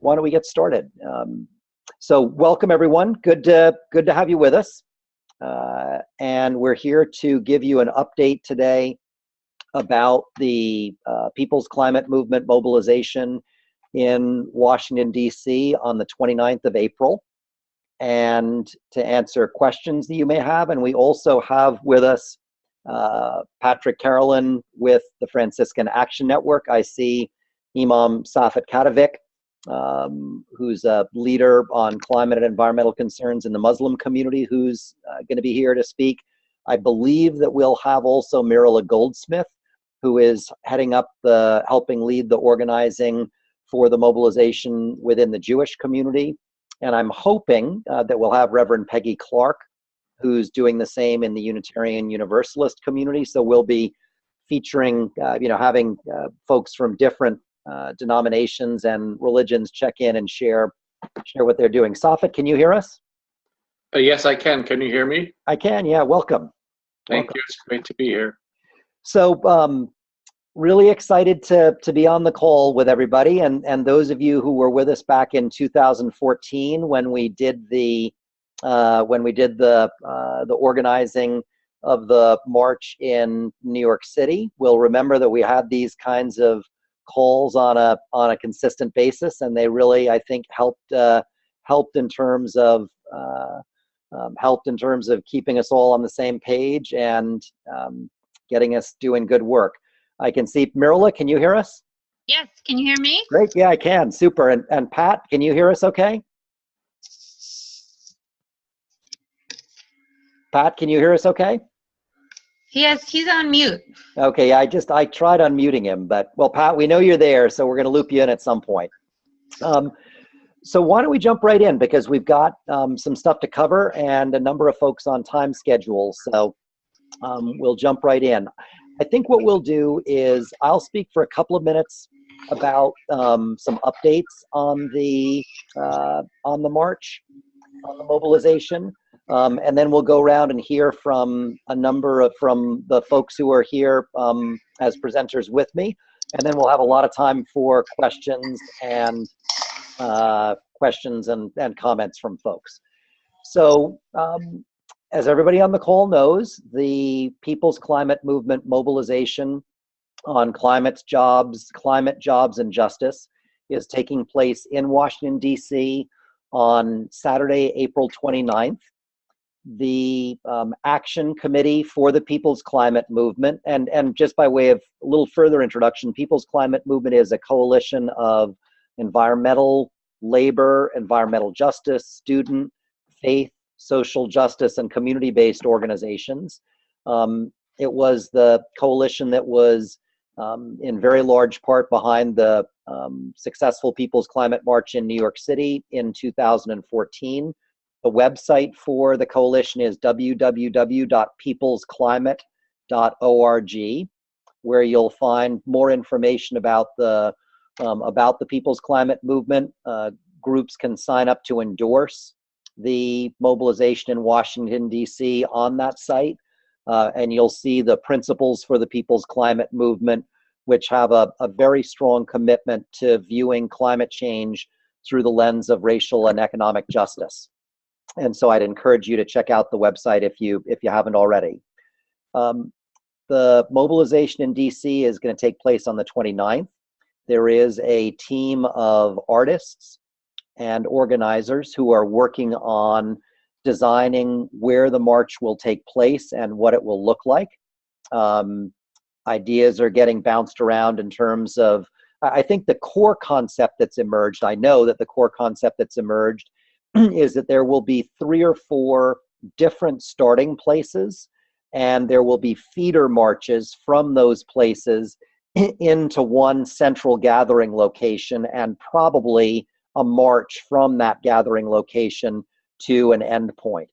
why don't we get started? So welcome everyone. Good to have you with us. And we're here to give you an update today about the People's Climate Movement mobilization in Washington, D.C. on the 29th of April, and to answer questions that you may have. And we also have with us Patrick Carolyn with the Franciscan Action Network. I see Imam Safet Katovic, who's a leader on climate and environmental concerns in the Muslim community, who's going to be here to speak. I believe that we'll have also Mirala Goldsmith, who is helping lead the organizing for the mobilization within the Jewish community. And I'm hoping that we'll have Reverend Peggy Clark, who's doing the same in the Unitarian Universalist community. So we'll be featuring, having folks from different denominations and religions check in and share what they're doing. Safet, can you hear us? Yes, I can. Can you hear me? I can, yeah. Welcome. Thank you. It's great to be here. So really excited to be on the call with everybody, and those of you who were with us back in 2014 when we did the organizing of the march in New York City will remember that we had these kinds of calls on a consistent basis, and they really, I think, helped in terms of keeping us all on the same page and getting us doing good work. I can see Mirala, can you hear us? Yes, can you hear me? Great, yeah, I can, super. And Pat, can you hear us okay? Pat, can you hear us okay? Yes, he's on mute. Okay, I tried unmuting him, but, well, Pat, we know you're there, so we're gonna loop you in at some point. So why don't we jump right in, because we've got some stuff to cover and a number of folks on time schedules, so we'll jump right in. I think what we'll do is I'll speak for a couple of minutes about some updates on the march, on the mobilization, and then we'll go around and hear from from the folks who are here as presenters with me, and then we'll have a lot of time for questions and comments from folks. So as everybody on the call knows, the People's Climate Movement mobilization on climate, jobs, and justice is taking place in Washington, D.C. on Saturday, April 29th. The Action Committee for the People's Climate Movement, and just by way of a little further introduction, People's Climate Movement is a coalition of environmental, labor, environmental justice, student, faith, social justice, and community-based organizations. It was the coalition that was in very large part behind the successful People's Climate March in New York City in 2014. The website for the coalition is www.peoplesclimate.org, where you'll find more information about the People's Climate Movement. Groups can sign up to endorse the mobilization in Washington, D.C. on that site, and you'll see the principles for the People's Climate Movement, which have a very strong commitment to viewing climate change through the lens of racial and economic justice. And so I'd encourage you to check out the website if you haven't already. The mobilization in D.C. is going to take place on the 29th. There is a team of artists and organizers who are working on designing where the march will take place and what it will look like. Ideas are getting bounced around in terms of, I think the core concept that's emerged, I know that the core concept that's emerged is that there will be 3 or 4 different starting places, and there will be feeder marches from those places into one central gathering location, and probably a march from that gathering location to an end point.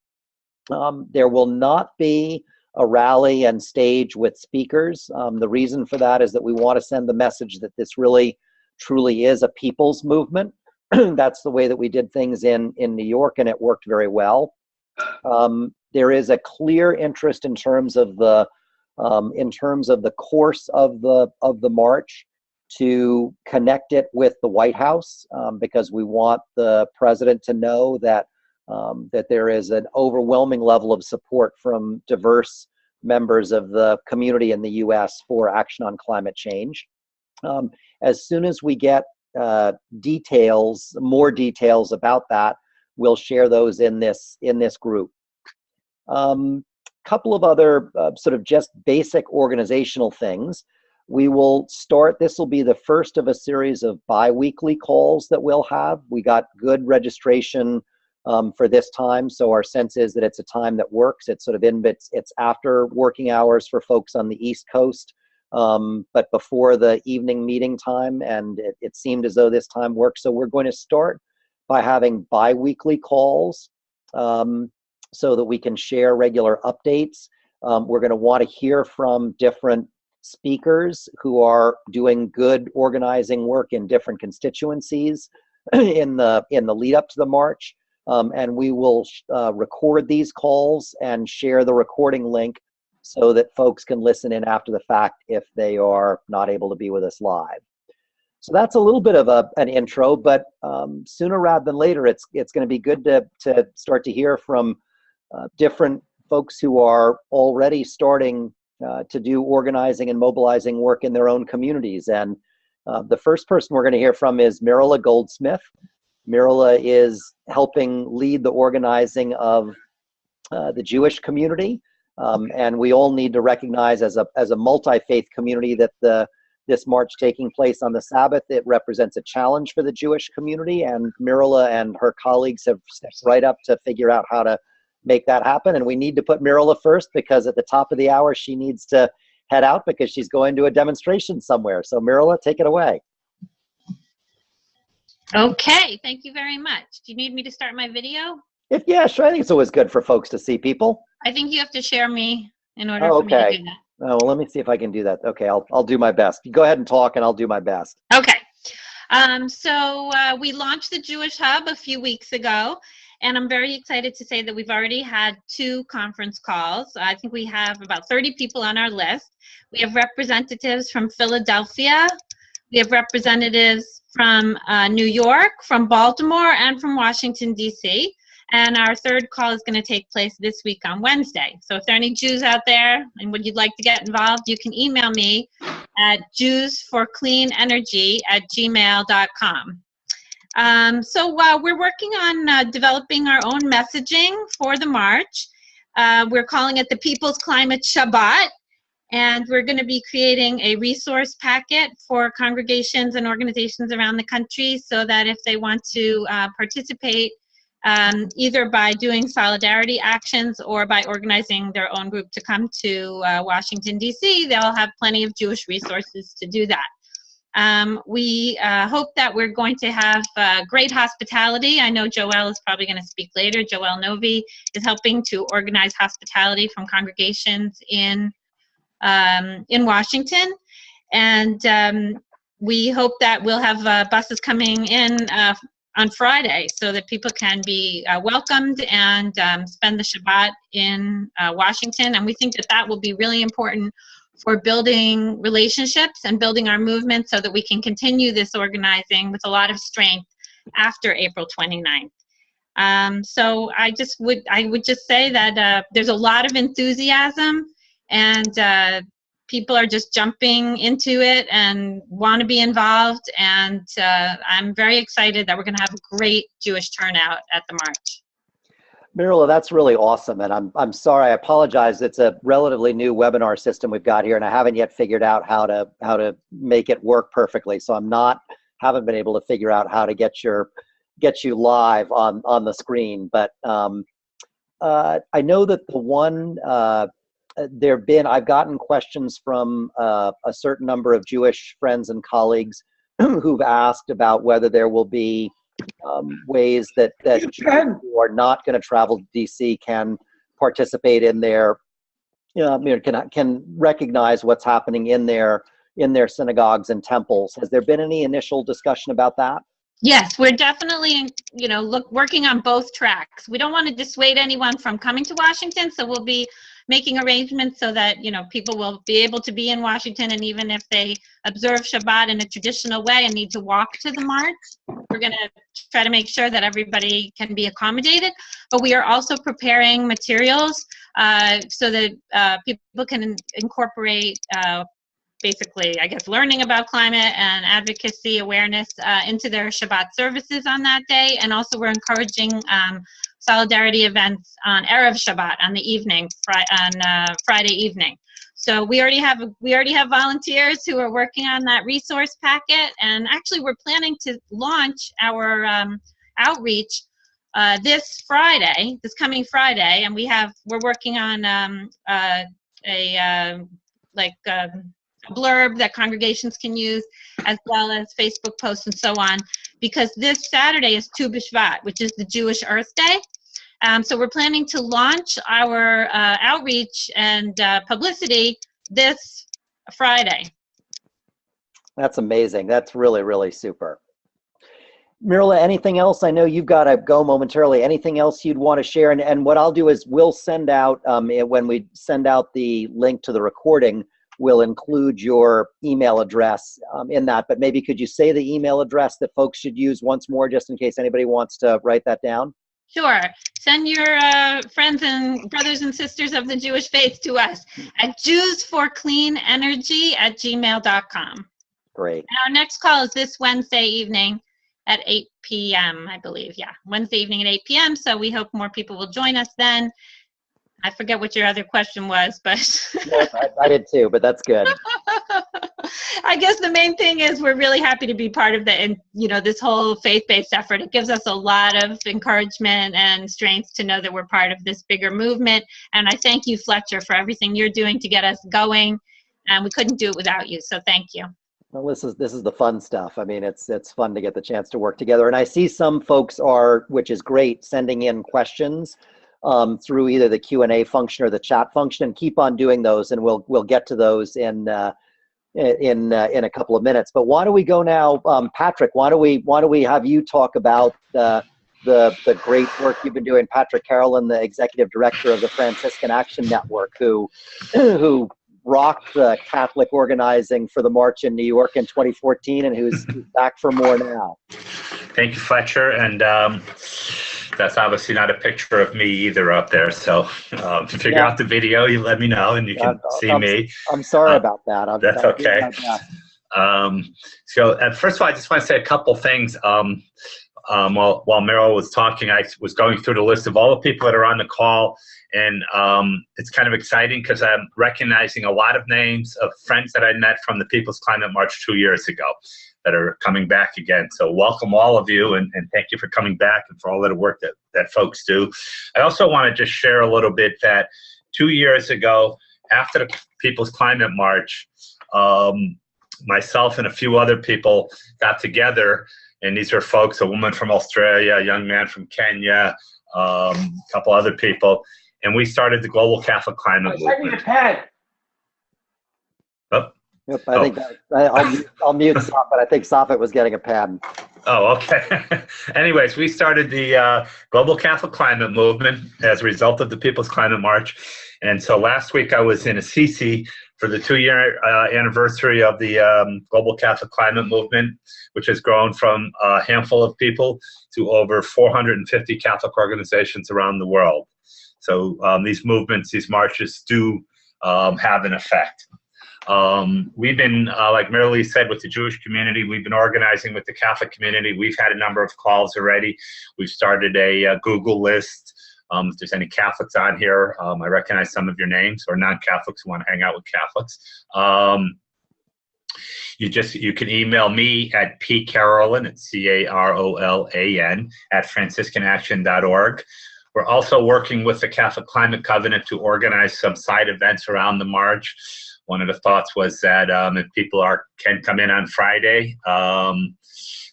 There will not be a rally and stage with speakers. The reason for that is that we want to send the message that this really truly is a people's movement. That's the way that we did things in New York, and it worked very well. There is a clear interest in terms of the course of the march to connect it with the White House, because we want the president to know that that there is an overwhelming level of support from diverse members of the community in the U.S. for action on climate change. As soon as we get more details about that, we'll share those in this group. Couple of other sort of just basic organizational things. We will start, this will be the first of a series of bi-weekly calls that we'll have. We got good registration for this time, so our sense is that it's a time that works. It's sort of it's after working hours for folks on the East Coast, but before the evening meeting time, and it seemed as though this time works. So we're going to start by having bi-weekly calls so that we can share regular updates. We're going to want to hear from different speakers who are doing good organizing work in different constituencies in the lead up to the march. And we will record these calls and share the recording link so that folks can listen in after the fact if they are not able to be with us live. So that's a little bit of an intro, but sooner rather than later, it's going to be good to start to hear from different folks who are already starting to do organizing and mobilizing work in their own communities. And the first person we're going to hear from is Mirala Goldsmith. Mirala is helping lead the organizing of the Jewish community, and we all need to recognize as a multi-faith community that this march taking place on the Sabbath, it represents a challenge for the Jewish community, and Mirala and her colleagues have stepped right up to figure out how to make that happen. And we need to put Mirala first because at the top of the hour she needs to head out because she's going to a demonstration somewhere. So Mirala, take it away. Okay, thank you very much. Do you need me to start my video? Yeah, sure. I think it's always good for folks to see people. I think you have to share me in order Oh, for me to okay. do that. Oh, well, let me see if I can do that. Okay, I'll do my best. Go ahead and talk and I'll do my best. Okay. So we launched the Jewish Hub a few weeks ago, and I'm very excited to say that we've already had 2 conference calls. I think we have about 30 people on our list. We have representatives from Philadelphia. We have representatives from New York, from Baltimore, and from Washington, D.C. And our third call is going to take place this week on Wednesday. So if there are any Jews out there and would you'd like to get involved, you can email me at jewsforcleanenergy@gmail.com. So we're working on developing our own messaging for the march. We're calling it the People's Climate Shabbat. And we're going to be creating a resource packet for congregations and organizations around the country so that if they want to participate either by doing solidarity actions or by organizing their own group to come to Washington, D.C., they'll have plenty of Jewish resources to do that. We hope that we're going to have great hospitality. I know Joel is probably going to speak later. Joel Novi is helping to organize hospitality from congregations in Washington. And we hope that we'll have buses coming in on Friday so that people can be welcomed and spend the Shabbat in Washington. And we think that that will be really important for building relationships and building our movement so that we can continue this organizing with a lot of strength after April 29th. So I would just say that there's a lot of enthusiasm and people are just jumping into it and want to be involved, and I'm very excited that we're going to have a great Jewish turnout at the march. Mirala, that's really awesome, and I'm sorry, I apologize. It's a relatively new webinar system we've got here, and I haven't yet figured out how to make it work perfectly. So haven't been able to figure out how to get you live on the screen. But I know that the one. I've gotten questions from a certain number of Jewish friends and colleagues who've asked about whether there will be ways that Jews who are not going to travel to DC can participate in their, can recognize what's happening in their synagogues and temples. Has there been any initial discussion about that? Yes, we're definitely, working on both tracks. We don't want to dissuade anyone from coming to Washington, so we'll be making arrangements so that, people will be able to be in Washington, and even if they observe Shabbat in a traditional way and need to walk to the march, we're going to try to make sure that everybody can be accommodated. But we are also preparing materials so that people can incorporate basically, I guess, learning about climate and advocacy awareness into their Shabbat services on that day. And also we're encouraging solidarity events on Erev Shabbat on the evening, Friday evening. So we already have volunteers who are working on that resource packet. And actually we're planning to launch our outreach this coming Friday. And we're working on a blurb that congregations can use, as well as Facebook posts and so on, because this Saturday is Tu B'Shvat, which is the Jewish Earth Day. So we're planning to launch our outreach and publicity this Friday. That's amazing. That's really, really super. Mirla, anything else? I know you've got to go momentarily. Anything else you'd want to share? And what I'll do is we'll send out, when we send out the link to the recording, we'll include your email address in that. But maybe could you say the email address that folks should use once more, just in case anybody wants to write that down? Sure. Send your friends and brothers and sisters of the Jewish faith to us at jewsforcleanenergy@gmail.com. Great. And our next call is this Wednesday evening at 8 p.m., I believe. Yeah, Wednesday evening at 8 p.m. So we hope more people will join us then. I forget what your other question was, but Yes, I did too, but that's good. I guess the main thing is we're really happy to be part of this whole faith-based effort. It gives us a lot of encouragement and strength to know that we're part of this bigger movement. And I thank you, Fletcher, for everything you're doing to get us going. And we couldn't do it without you, so thank you. Well, this is the fun stuff. I mean, it's fun to get the chance to work together. And I see some folks are, which is great, sending in questions through either the Q&A function or the chat function, and keep on doing those, and we'll get to those in a couple of minutes. But why don't we go now, Patrick? Why don't we have you talk about the great work you've been doing? Patrick Carolyn, the executive director of the Franciscan Action Network, who rocked Catholic organizing for the march in New York in 2014, and who's back for more now. Thank you, Fletcher. And that's obviously not a picture of me either up there. So to figure out the video, you let me know, and you can see me. I'm sorry about that. That's okay. So first of all, I just want to say a couple things. While Meryl was talking, I was going through the list of all the people that are on the call, and it's kind of exciting because I'm recognizing a lot of names of friends that I met from the People's Climate March 2 years ago that are coming back again. So welcome all of you, and thank you for coming back and for all of the work that folks do. I also want to just share a little bit that 2 years ago, after the People's Climate March, myself and a few other people got together, and these are folks, a woman from Australia, a young man from Kenya, a couple other people, and we started the Global Catholic Climate Movement. Oh. Yep, I think I'll mute Safet. I think Safet was getting a pad. Oh, okay. Anyways, we started the Global Catholic Climate Movement as a result of the People's Climate March. And so last week I was in Assisi for the 2-year anniversary of the Global Catholic Climate Movement, which has grown from a handful of people to over 450 Catholic organizations around the world. So these movements, these marches do have an effect. We've been, like Marilee said, with the Jewish community, we've been organizing with the Catholic community. We've had a number of calls already. We've started a Google list. If there's any Catholics on here, I recognize some of your names, or non-Catholics who want to hang out with Catholics. You can email me at pcarolan, it's CAROLAN, at franciscanaction.org. We're also working with the Catholic Climate Covenant to organize some side events around the march. One of the thoughts was that if people can come in on Friday,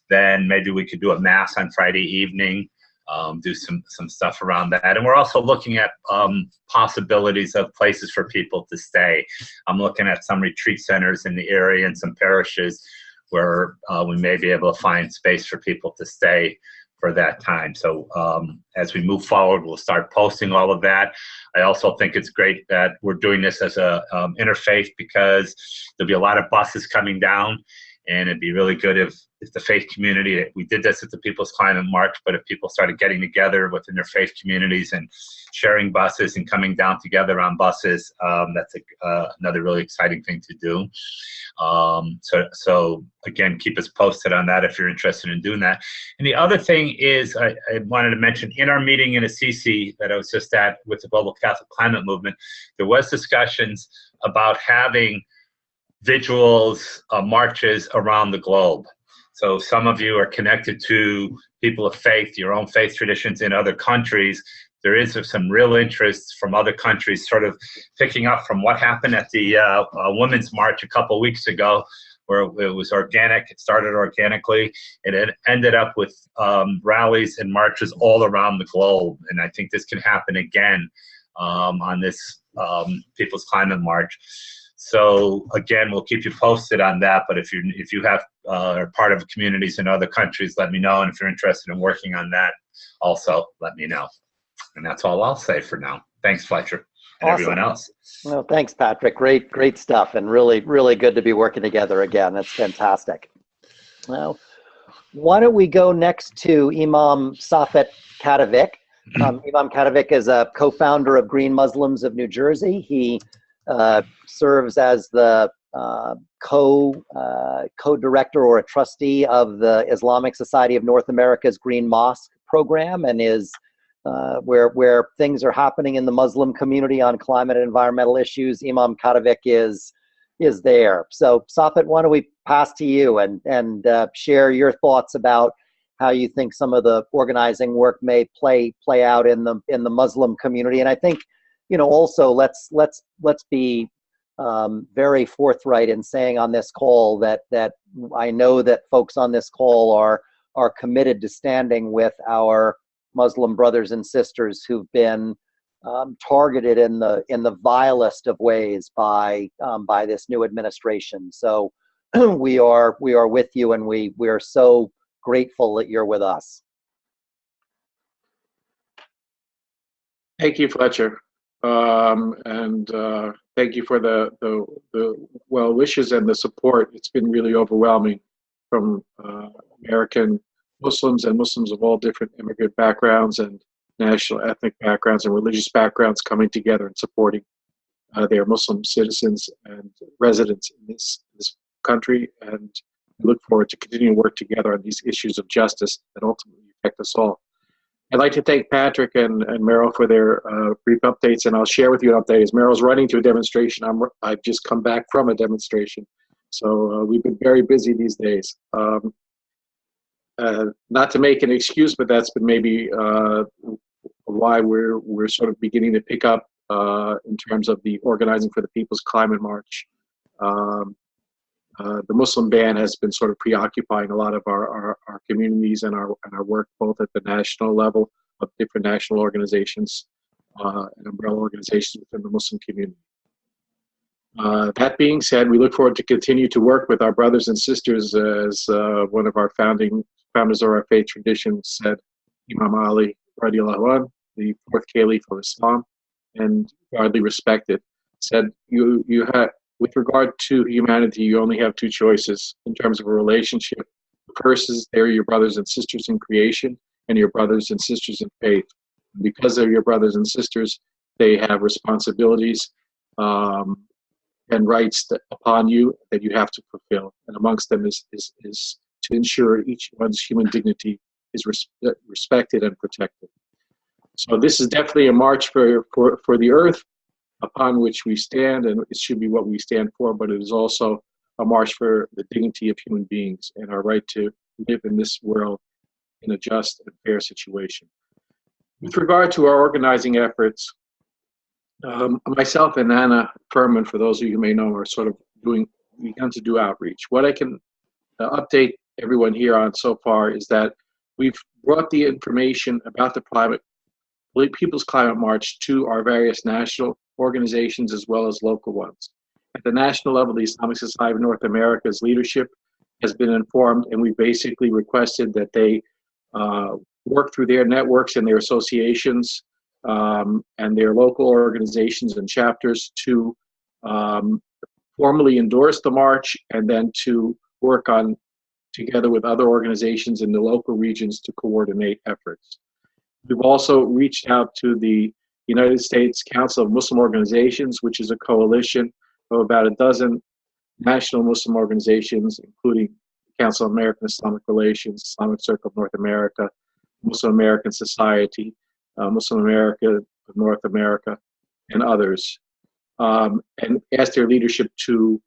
then maybe we could do a mass on Friday evening, do some stuff around that. And we're also looking at possibilities of places for people to stay. I'm looking at some retreat centers in the area and some parishes where we may be able to find space for people to stay for that time. So as we move forward, we'll start posting all of that. I also think it's great that we're doing this as a interfaith, because there'll be a lot of buses coming down, and it'd be really good if the faith community, we did this at the People's Climate March, but if people started getting together within their faith communities and sharing buses and coming down together on buses, that's another really exciting thing to do. So again, keep us posted on that if you're interested in doing that. And the other thing is, I wanted to mention, in our meeting in Assisi that I was just at with the Global Catholic Climate Movement, there was discussions about having vigils, marches around the globe. So some of you are connected to people of faith, your own faith traditions in other countries. There is some real interest from other countries, sort of picking up from what happened at the Women's March a couple weeks ago, where it was organic. It started organically, and it ended up with rallies and marches all around the globe. And I think this can happen again on this People's Climate March. So again, we'll keep you posted on that. But if you have are part of communities in other countries, let me know. And if you're interested in working on that, also let me know. And that's all I'll say for now. Thanks, Fletcher, and Awesome. everyone else. Well, thanks, Patrick. Great stuff, and really good to be working together again. That's fantastic. Well, why don't we go next to Imam Safet Katovic. Imam Katovic is a co-founder of Green Muslims of New Jersey. He serves as the co-director or a trustee of the Islamic Society of North America's Green Mosque program, and is where things are happening in the Muslim community on climate and environmental issues. Imam Katovic is there. So Safet, why don't we pass to you and share your thoughts about how you think some of the organizing work may play out in the Muslim community. And I think, also let's be very forthright in saying on this call that I know that folks on this call are committed to standing with our Muslim brothers and sisters who've been targeted in the vilest of ways by this new administration. So we are with you, and we are so grateful that you're with us. Thank you, Fletcher. And thank you for the well wishes and the support. It's been really overwhelming from American Muslims and Muslims of all different immigrant backgrounds and national ethnic backgrounds and religious backgrounds coming together and supporting their Muslim citizens and residents in this country. And we look forward to continuing to work together on these issues of justice that ultimately affect us all. I'd like to thank Patrick and Meryl for their brief updates, and I'll share with you an update. As Meryl's running to a demonstration, I've just come back from a demonstration. So we've been very busy these days. Not to make an excuse, but that's been maybe why we're sort of beginning to pick up in terms of the organizing for the People's Climate March. The Muslim ban has been sort of preoccupying a lot of our communities and our work, both at the national level of different national organizations and umbrella organizations within the Muslim community. That being said, we look forward to continue to work with our brothers and sisters, as one of our founders of our faith tradition said, Imam Ali radiallahu anh, the fourth caliph of Islam, and widely respected, said, you have, with regard to humanity, you only have two choices in terms of a relationship. The first is they're your brothers and sisters in creation and your brothers and sisters in faith. And because they're your brothers and sisters, they have responsibilities and rights upon you that you have to fulfill. And amongst them is to ensure each one's human dignity is respected and protected. So this is definitely a march for the earth, upon which we stand, and it should be what we stand for, but it is also a march for the dignity of human beings and our right to live in this world in a just and fair situation. With regard to our organizing efforts, myself and Anna Furman, for those of you who may know, are sort of begun to do outreach. What I can update everyone here on so far is that we've brought the information about the People's Climate March to our various national organizations as well as local ones. At the national level, the Islamic Society of North America's leadership has been informed, and we basically requested that they work through their networks and their associations and their local organizations and chapters to formally endorse the march, and then to work on together with other organizations in the local regions to coordinate efforts. We've also reached out to the United States Council of Muslim Organizations, which is a coalition of about a dozen national Muslim organizations, including the Council of American Islamic Relations, Islamic Circle of North America, Muslim American Society, Muslim America of North America, and others, and asked their leadership to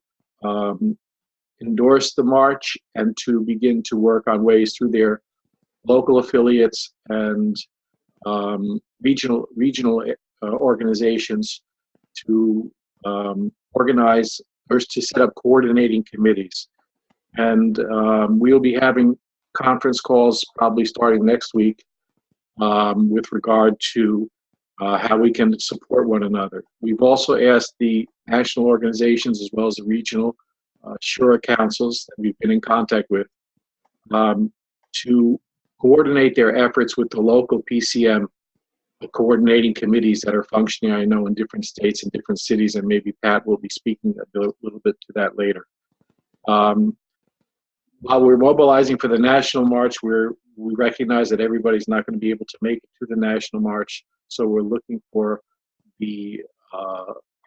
endorse the march and to begin to work on ways through their local affiliates and regional organizations to organize or to set up coordinating committees. And we'll be having conference calls probably starting next week with regard to how we can support one another. We've also asked the national organizations as well as the regional Shura councils that we've been in contact with to coordinate their efforts with the local PCM coordinating committees that are functioning, I know, in different states and different cities, and maybe Pat will be speaking a little bit to that later. While we're mobilizing for the national march, we recognize that everybody's not going to be able to make it to the national march, so we're looking for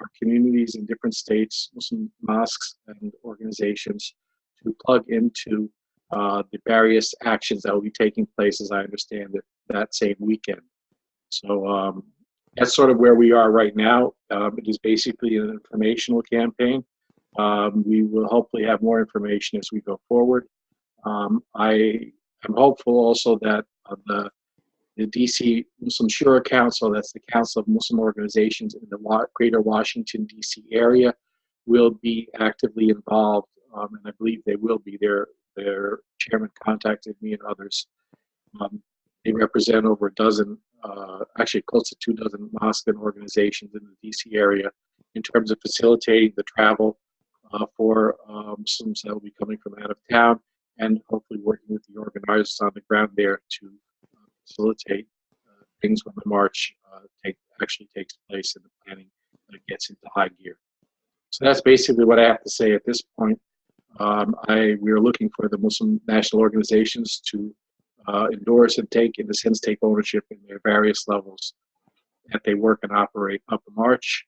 our communities in different states, Muslim mosques and organizations, to plug into the various actions that will be taking place, as I understand it, that same weekend. So that's sort of where we are right now. It is basically an informational campaign. We will hopefully have more information as we go forward. I am hopeful also that the DC Muslim Shura Council, that's the Council of Muslim Organizations in the greater Washington, D.C. area, will be actively involved, and I believe they will be. Their chairman contacted me and others. They represent over a dozen, actually close to 2 dozen mosques and organizations in the D.C. area in terms of facilitating the travel for Muslims that will be coming from out of town, and hopefully working with the organizers on the ground there to facilitate things when the march actually takes place and the planning gets into high gear. So that's basically what I have to say at this point. We are looking for the Muslim national organizations to endorse and take ownership in their various levels that they work and operate up the march,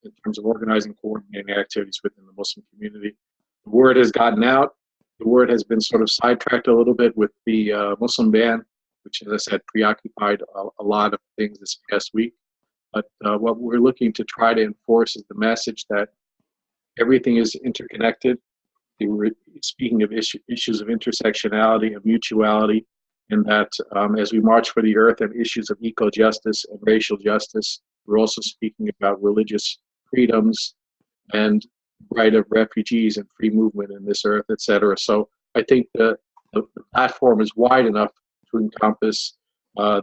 in terms of organizing, coordinating activities within the Muslim community. The word has gotten out. The word has been sort of sidetracked a little bit with the Muslim ban, which, as I said, preoccupied a lot of things this past week. But what we're looking to try to enforce is the message that everything is interconnected. We're speaking of issues of intersectionality, of mutuality, and that as we march for the earth and issues of eco-justice and racial justice, we're also speaking about religious freedoms and right of refugees and free movement in this earth, etc. So I think the platform is wide enough to encompass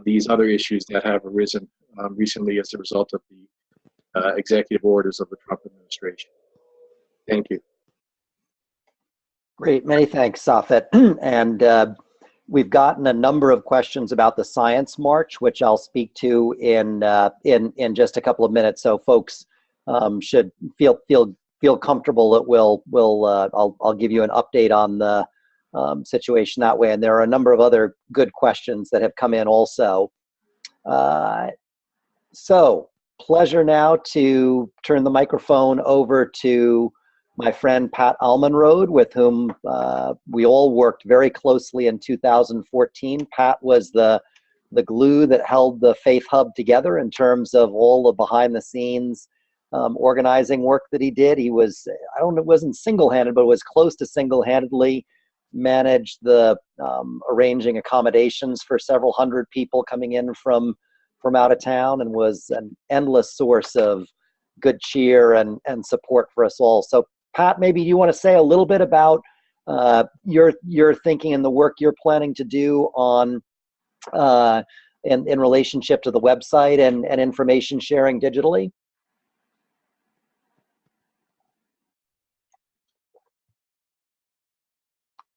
these other issues that have arisen recently as a result of the executive orders of the Trump administration. Thank you. Great, many thanks, Safet. And we've gotten a number of questions about the Science March, which I'll speak to in just a couple of minutes. So folks should feel comfortable that I'll give you an update on the situation that way. And there are a number of other good questions that have come in also. So pleasure now to turn the microphone over to my friend Pat Almanrode, with whom we all worked very closely in 2014. Pat was the glue that held the Faith Hub together in terms of all the behind-the-scenes organizing work that he did. He was, I don't know, it wasn't single-handed, but it was close to single-handedly managed the arranging accommodations for several hundred people coming in from out of town, and was an endless source of good cheer and support for us all. So Pat, maybe you want to say a little bit about your thinking and the work you're planning to do on in relationship to the website and information sharing digitally?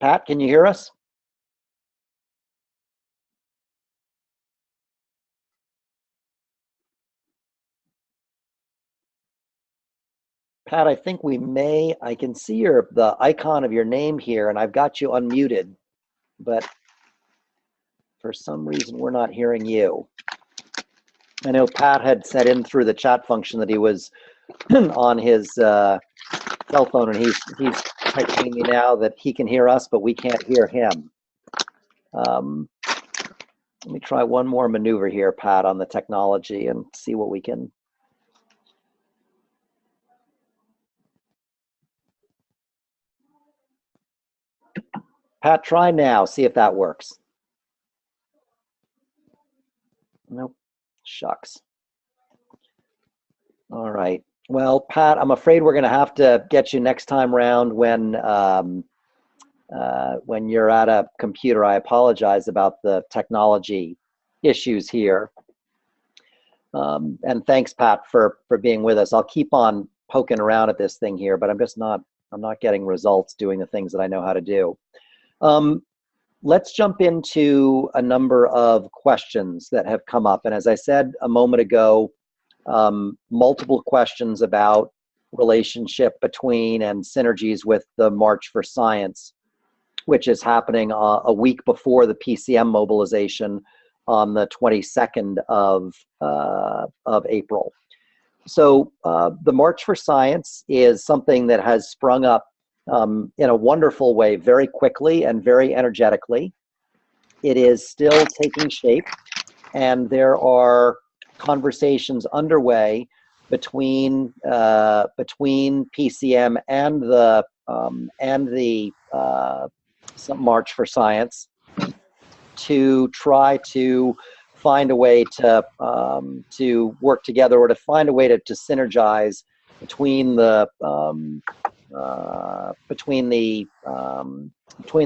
Pat, can you hear us? Pat, I think I can see the icon of your name here, and I've got you unmuted, but for some reason we're not hearing you. I know Pat had set in through the chat function that he was on his cell phone, and he's texting me now that he can hear us, but we can't hear him. Let me try one more maneuver here, Pat, on the technology and see what we can. Pat, try now, see if that works. Nope, shucks. All right. Well, Pat, I'm afraid we're going to have to get you next time around when you're at a computer. I apologize about the technology issues here. And thanks, Pat, for being with us. I'll keep on poking around at this thing here, but I'm not getting results doing the things that I know how to do. Let's jump into a number of questions that have come up. And as I said a moment ago, multiple questions about relationship between and synergies with the March for Science, which is happening a week before the PCM mobilization on the 22nd of April. So the March for Science is something that has sprung up in a wonderful way, very quickly and very energetically. It is still taking shape, and there are conversations underway between PCM and the March for Science to try to find a way to work together, or to find a way to synergize between the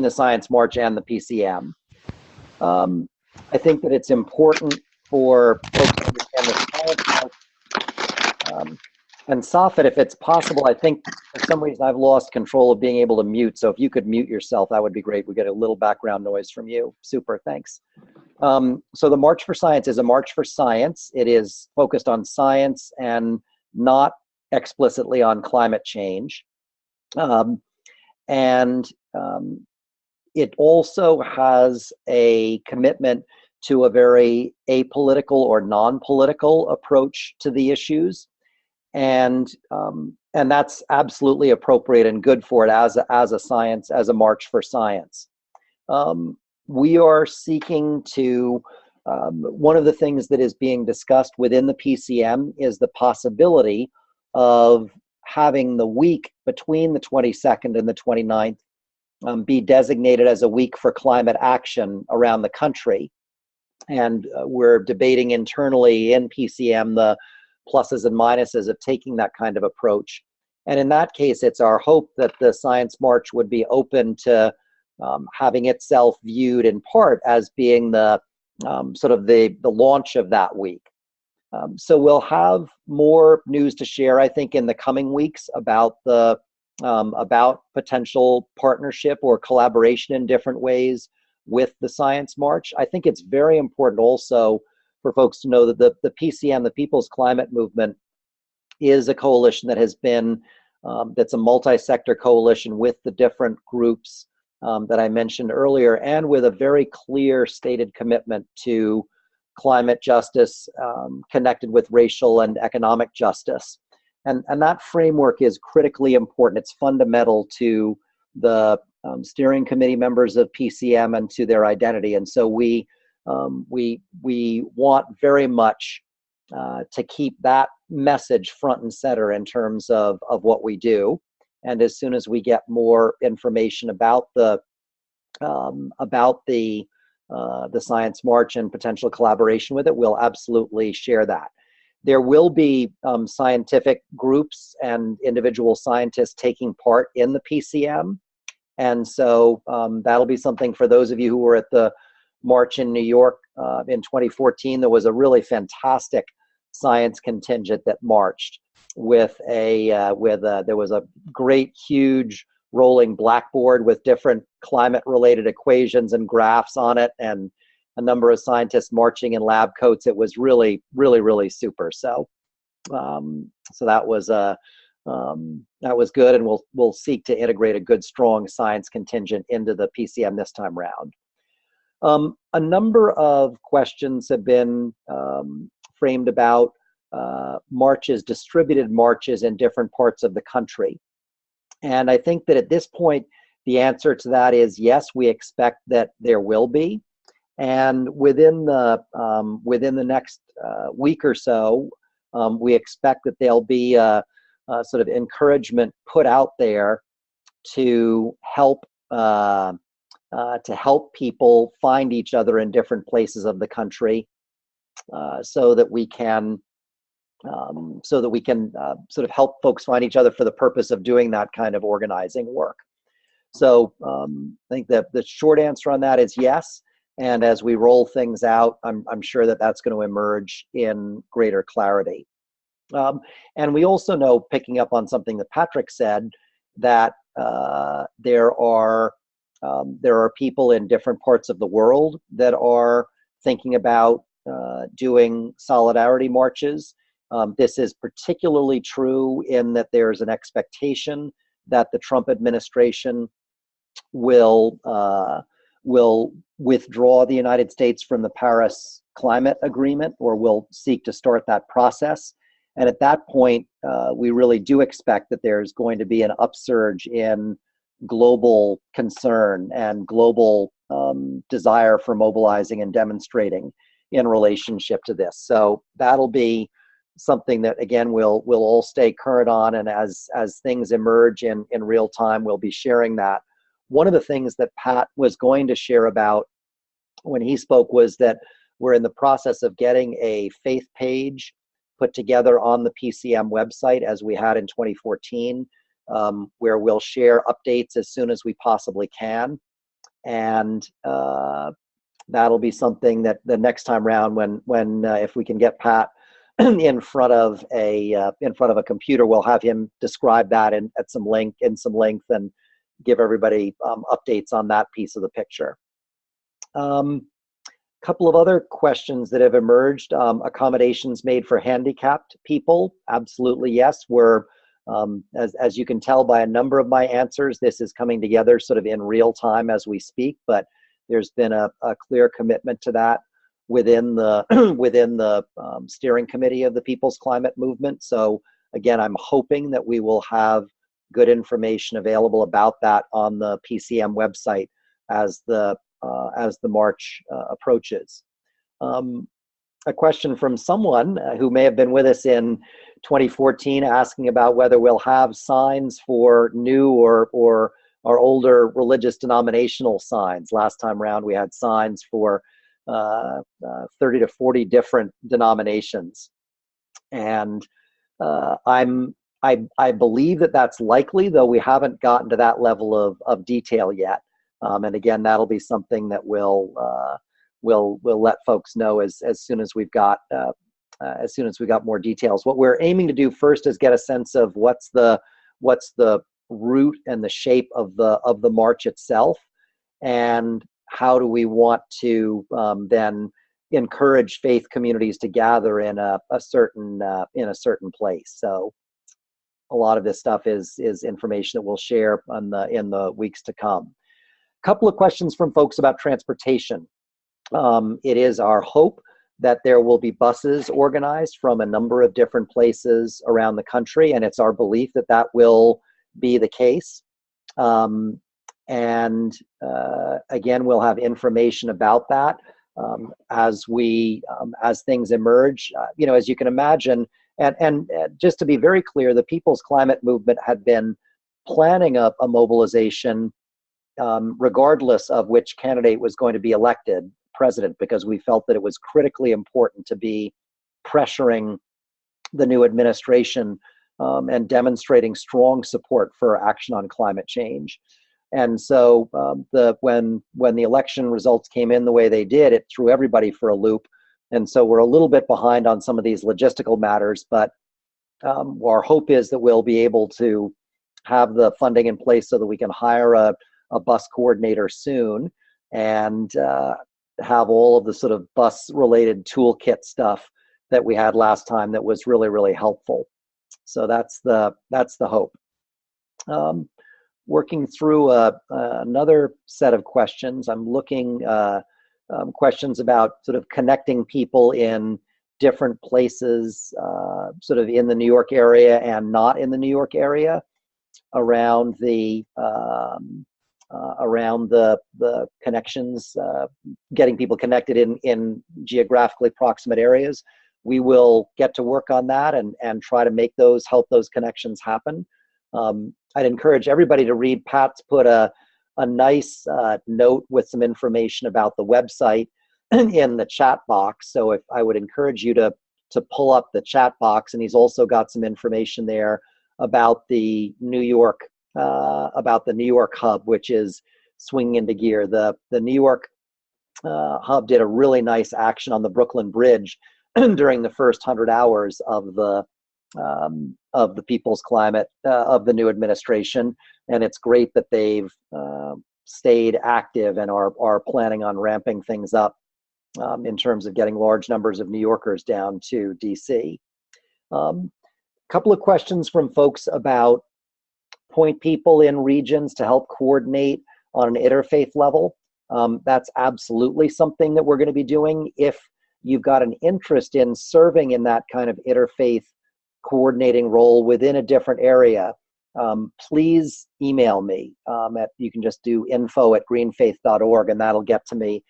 Science March and the PCM. I think that it's important for folks to understand the Science March. And Safed, if it's possible, I think for some reason I've lost control of being able to mute. So if you could mute yourself, that would be great. We get a little background noise from you. Super, thanks. So the March for Science is a March for Science. It is focused on science and not explicitly on climate change. It also has a commitment to a very apolitical or non-political approach to the issues. And that's absolutely appropriate and good for it as a March for Science. We are seeking to, one of the things that is being discussed within the PCM is the possibility of having the week between the 22nd and the 29th be designated as a week for climate action around the country. And we're debating internally in PCM the pluses and minuses of taking that kind of approach. And in that case, it's our hope that the Science March would be open to having itself viewed in part as being the sort of the launch of that week. So we'll have more news to share, I think, in the coming weeks about the about potential partnership or collaboration in different ways with the Science March. I think it's very important also for folks to know that the PCM, the People's Climate Movement, is a coalition that has been, that's a multi-sector coalition with the different groups that I mentioned earlier, and with a very clear stated commitment to climate justice connected with racial and economic justice. And that framework is critically important. It's fundamental to the steering committee members of PCM and to their identity. And so we want very much to keep that message front and center in terms of what we do. And as soon as we get more information about the Science March and potential collaboration with it, we'll absolutely share that. There will be scientific groups and individual scientists taking part in the PCM. And so that'll be something for those of you who were at the march in New York in 2014. There was a really fantastic science contingent that marched with there was a great, huge rolling blackboard with different climate-related equations and graphs on it, and a number of scientists marching in lab coats. It was really, really, really super. So, so that was good, and we'll seek to integrate a good, strong science contingent into the PCM this time round. A number of questions have been framed about marches, distributed marches in different parts of the country. And I think that at this point, the answer to that is yes, we expect that there will be. And within the next week or so, we expect that there'll be a sort of encouragement put out there to help people find each other in different places of the country, so that we can sort of help folks find each other for the purpose of doing that kind of organizing work. So I think that the short answer on that is yes. And as we roll things out, I'm sure that that's going to emerge in greater clarity. And we also know, picking up on something that Patrick said, that there are people in different parts of the world that are thinking about doing solidarity marches. This is particularly true in that there's an expectation that the Trump administration will withdraw the United States from the Paris Climate Agreement, or will seek to start that process. And at that point, we really do expect that there's going to be an upsurge in global concern and global desire for mobilizing and demonstrating in relationship to this. So that'll be something that, again, we'll all stay current on, and as things emerge in real time, we'll be sharing that. One of the things that Pat was going to share about when he spoke was that we're in the process of getting a faith page put together on the PCM website, as we had in 2014, where we'll share updates as soon as we possibly can. And that'll be something that the next time around, when if we can get Pat in front of a computer, we'll have him describe that in some length and give everybody updates on that piece of the picture. Couple of other questions that have emerged. Accommodations made for handicapped people. Absolutely, yes. We're, as you can tell by a number of my answers, this is coming together sort of in real time as we speak, but there's been a clear commitment to that within the steering committee of the People's Climate Movement. So again, I'm hoping that we will have good information available about that on the PCM website as the march approaches. A question from someone who may have been with us in 2014 asking about whether we'll have signs for new or our older religious denominational signs. Last time around, we had signs for 30 to 40 different denominations, and I believe that that's likely, though we haven't gotten to that level of detail yet. And again, that'll be something that we'll let folks know as soon as we've got more details. What we're aiming to do first is get a sense of what's the route and the shape of the march itself, and how do we want to then encourage faith communities to gather in a certain place. So a lot of this stuff is information that we'll share in the weeks to come. A couple of questions from folks about transportation. It is our hope that there will be buses organized from a number of different places around the country, and it's our belief that that will be the case. And again, we'll have information about that as things emerge. As you can imagine, and just to be very clear, the People's Climate Movement had been planning a mobilization regardless of which candidate was going to be elected president, because we felt that it was critically important to be pressuring the new administration and demonstrating strong support for action on climate change. And so when the election results came in the way they did, it threw everybody for a loop. And so we're a little bit behind on some of these logistical matters, but our hope is that we'll be able to have the funding in place so that we can hire a bus coordinator soon, and have all of the sort of bus related toolkit stuff that we had last time that was really, really helpful. So that's the hope. Working through another set of questions, I'm looking questions about sort of connecting people in different places, sort of in the New York area and not in the New York area, around the connections, getting people connected in geographically proximate areas. We will get to work on that and try to make help those connections happen. I'd encourage everybody to read. Pat's put a nice note with some information about the website in the chat box. So if I would encourage you to pull up the chat box, and he's also got some information there about the New York hub, which is swinging into gear. The New York hub did a really nice action on the Brooklyn Bridge during the first 100 hours of the People's Climate of the new administration, and it's great that they've stayed active and are planning on ramping things up in terms of getting large numbers of New Yorkers down to DC. Couple of questions from folks about point people in regions to help coordinate on an interfaith level. That's absolutely something that we're going to be doing. If you've got an interest in serving in that kind of interfaith coordinating role within a different area, please email me. You can just do info@greenfaith.org, and that'll get to me.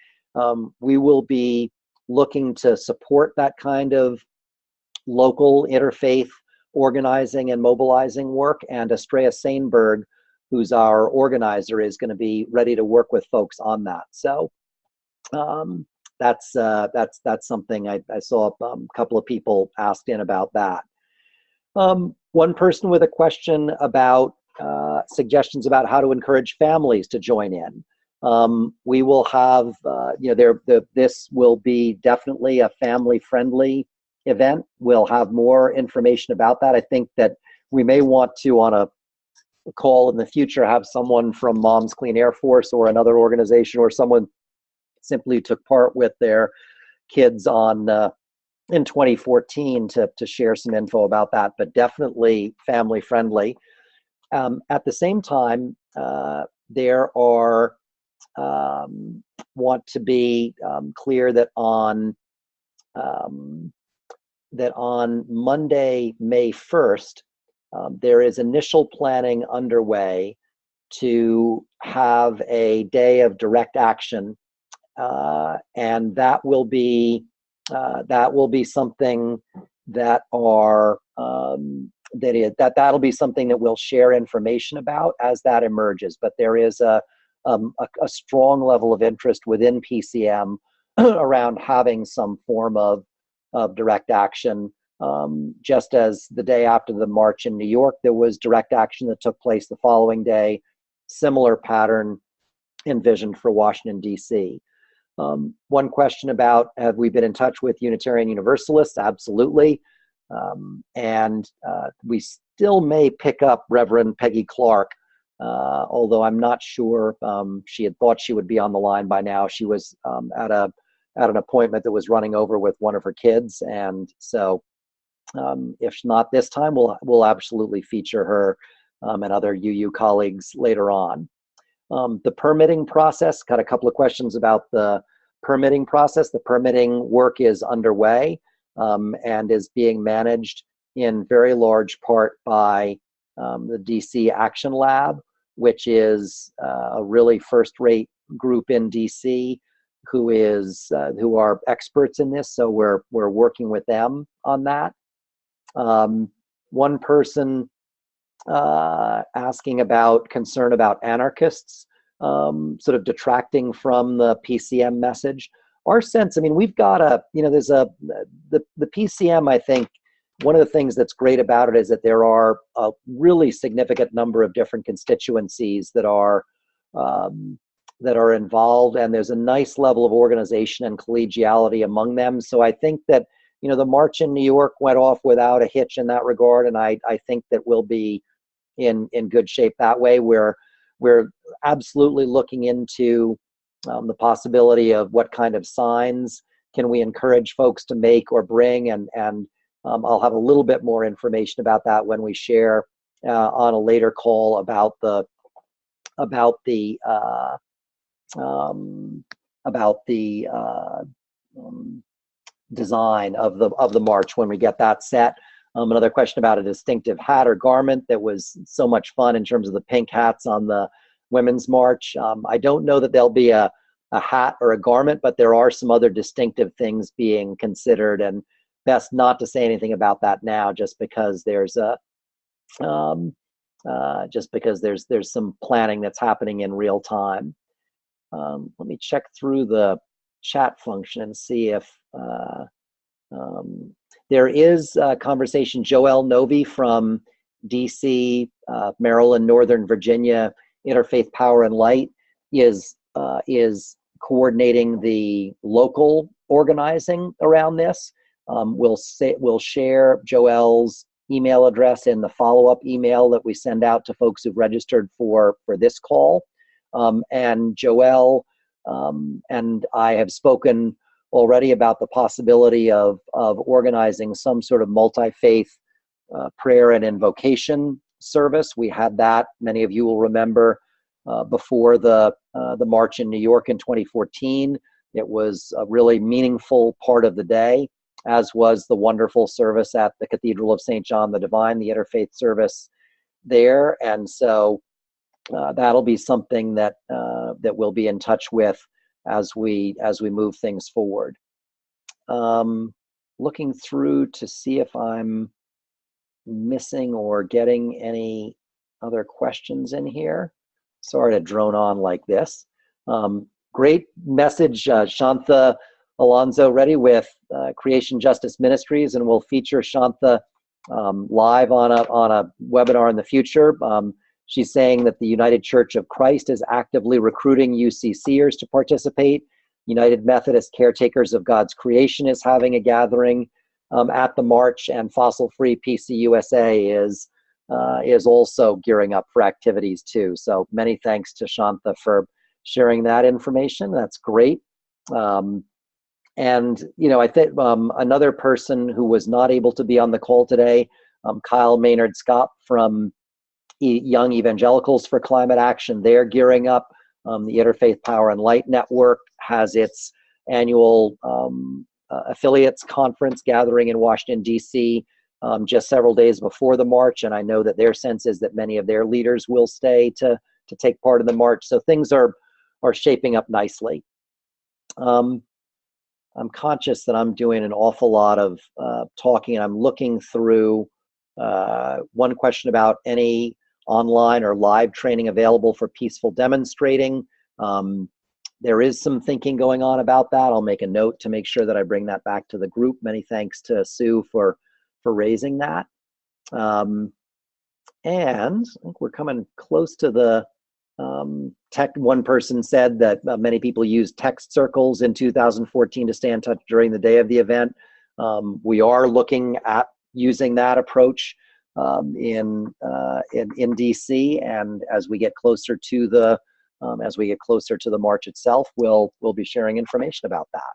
We will be looking to support that kind of local interfaith organizing and mobilizing work, and Estrella Sainberg, who's our organizer, is going to be ready to work with folks on that. So that's something I saw a couple of people asked in about that. One person with a question about suggestions about how to encourage families to join in. We will have, this will be definitely a family-friendly event. We'll have more information about that. I think that we may want to, on a call in the future, have someone from Moms Clean Air Force or another organization, or someone simply took part with their kids in 2014 to share some info about that, but definitely family friendly. At the same time, there are want to be clear that on Monday, May 1st, there is initial planning underway to have a day of direct action, and that will be something that'll be something that we'll share information about as that emerges. But there is a strong level of interest within PCM around having some form of direct action. Just as the day after the march in New York, there was direct action that took place the following day. Similar pattern envisioned for Washington, D.C. One question about, have we been in touch with Unitarian Universalists? Absolutely. And we still may pick up Reverend Peggy Clark, although I'm not sure. She had thought she would be on the line by now. She was at an appointment that was running over with one of her kids, and so if not this time, we'll absolutely feature her and other UU colleagues later on. The permitting process, got a couple of questions about the permitting process. The permitting work is underway and is being managed in very large part by the DC Action Lab, which is a really first-rate group in DC who are experts in this. So we're working with them on that. One person asking about concern about anarchists sort of detracting from the PCM message. Our sense, I mean, we've got the PCM, I think, one of the things that's great about it is that there are a really significant number of different constituencies that are involved, and there's a nice level of organization and collegiality among them. So I think that, the march in New York went off without a hitch in that regard, and I think that we'll be in good shape that way. We're absolutely looking into the possibility of what kind of signs can we encourage folks to make or bring, and I'll have a little bit more information about that when we share on a later call about the design of the march when we get that set. Another question about a distinctive hat or garment that was so much fun in terms of the pink hats on the Women's March. I don't know that there'll be a hat or a garment, but there are some other distinctive things being considered, and best not to say anything about that now, just because there's some planning that's happening in real time. Let me check through the chat function and see if there is a conversation. Joelle Novi from DC, Maryland, Northern Virginia, Interfaith Power and Light is coordinating the local organizing around this. We'll share Joelle's email address in the follow-up email that we send out to folks who've registered for this call. And Joelle and I have spoken already about the possibility of organizing some sort of multi-faith prayer and invocation service. We had that, many of you will remember, before the march in New York in 2014. It was a really meaningful part of the day, as was the wonderful service at the Cathedral of St. John the Divine, the interfaith service there. And so that'll be something that we'll be in touch with as we move things forward. Looking through to see if I'm missing or getting any other questions in here. Sorry to drone on like this. Great message, Shantha Alonso Reddy with Creation Justice Ministries, and we'll feature Shantha live on a webinar in the future. She's saying that the United Church of Christ is actively recruiting UCCers to participate. United Methodist Caretakers of God's Creation is having a gathering at the march, and Fossil Free PC USA is also gearing up for activities too. So many thanks to Shantha for sharing that information. That's great. And I think another person who was not able to be on the call today, Kyle Maynard Scott from Young Evangelicals for Climate Action, they're gearing up. The Interfaith Power and Light Network has its annual affiliates conference gathering in Washington, D.C. Just several days before the march, and I know that their sense is that many of their leaders will stay to take part in the march. So things are shaping up nicely. I'm conscious that I'm doing an awful lot of talking, and I'm looking through one question about any online or live training available for peaceful demonstrating. There is some thinking going on about that. I'll make a note to make sure that I bring that back to the group. Many thanks to Sue for raising that. And I think we're coming close to the one person said that many people used text circles in 2014 to stay in touch during the day of the event. We are looking at using that approach in DC, and as we get closer to the march itself, we'll be sharing information about that.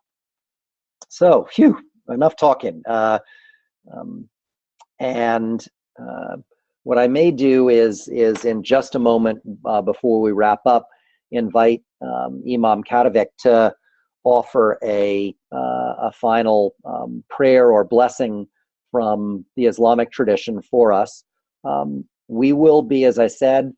So, enough talking. What I may do is in just a moment before we wrap up, invite Imam Kadovic to offer a final prayer or blessing from the Islamic tradition for us. We will be, as I said,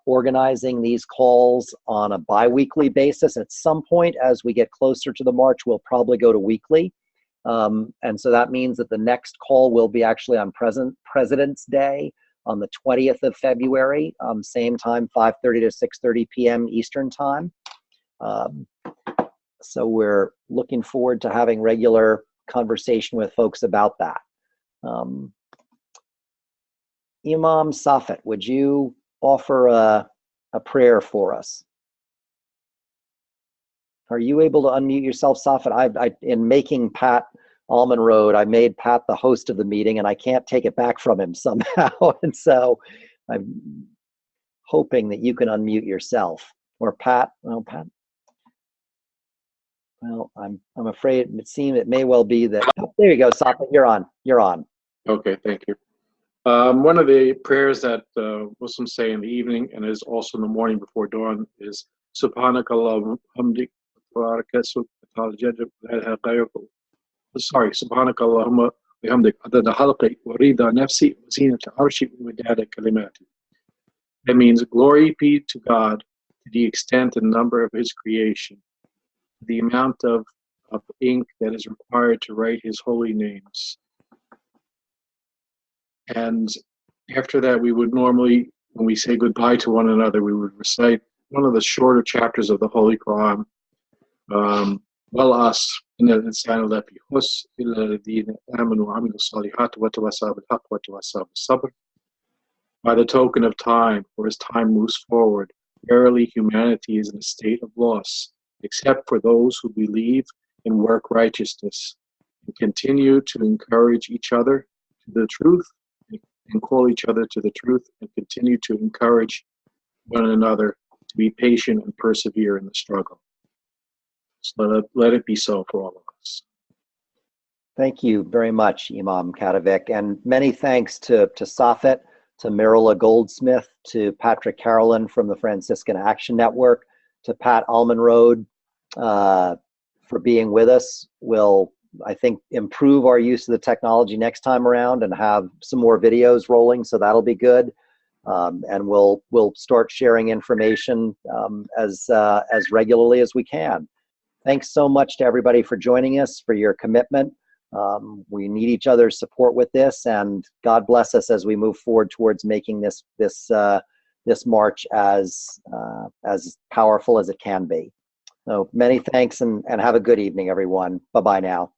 organizing these calls on a bi-weekly basis. At some point, as we get closer to the march, we'll probably go to weekly. And so that means that the next call will be actually on President's Day on the 20th of February, same time, 5:30 to 6:30 p.m. Eastern Time. So we're looking forward to having regular conversation with folks about that. Imam Safet, would you offer a prayer for us? Are you able to unmute yourself, Safet? In making Pat Almonroad, I made Pat the host of the meeting, and I can't take it back from him somehow. And so I'm hoping that you can unmute yourself. Or Pat. Well, Pat. Well, I'm afraid it may well be that. Oh, there you go, Safet. You're on. You're on. Okay, thank you. One of the prayers that Muslims say in the evening and is also in the morning before dawn is Subhanakallah hamdik Subhanakallahumma bihamdik adada khalqi wa rida nafsi wa zinata arshi wa midada kalimati. That means glory be to God to the extent and number of his creation, the amount of ink that is required to write his holy names. And after that, we would normally, when we say goodbye to one another, we would recite one of the shorter chapters of the Holy Quran. وَالْعَصْرِ إِنَّ الْإِنسَانَ لَفِي خُسْرٍ إِلَّا الَّذِينَ آمَنُوا وَعَمِلُوا الصَّالِحَاتِ وَتَوَاصَوْا بِالْحَقِّ وَتَوَاصَوْا بِالصَّبْرِ. By the token of time, or as time moves forward, verily humanity is in a state of loss, except for those who believe and work righteousness, and continue to encourage each other to the truth, and call each other to the truth, and continue to encourage one another to be patient and persevere in the struggle. So let it be so for all of us. Thank you very much, Imam Katovic, and many thanks to Safet, to Mirala Goldsmith, to Patrick Carolyn from the Franciscan Action Network, to Pat Almanrode for being with us. We'll, I think, improve our use of the technology next time around and have some more videos rolling, so that'll be good. And we'll start sharing information as regularly as we can. Thanks so much to everybody for joining us, for your commitment. We need each other's support with this, and God bless us as we move forward towards making this march as powerful as it can be. So many thanks, and have a good evening, everyone. Bye-bye now.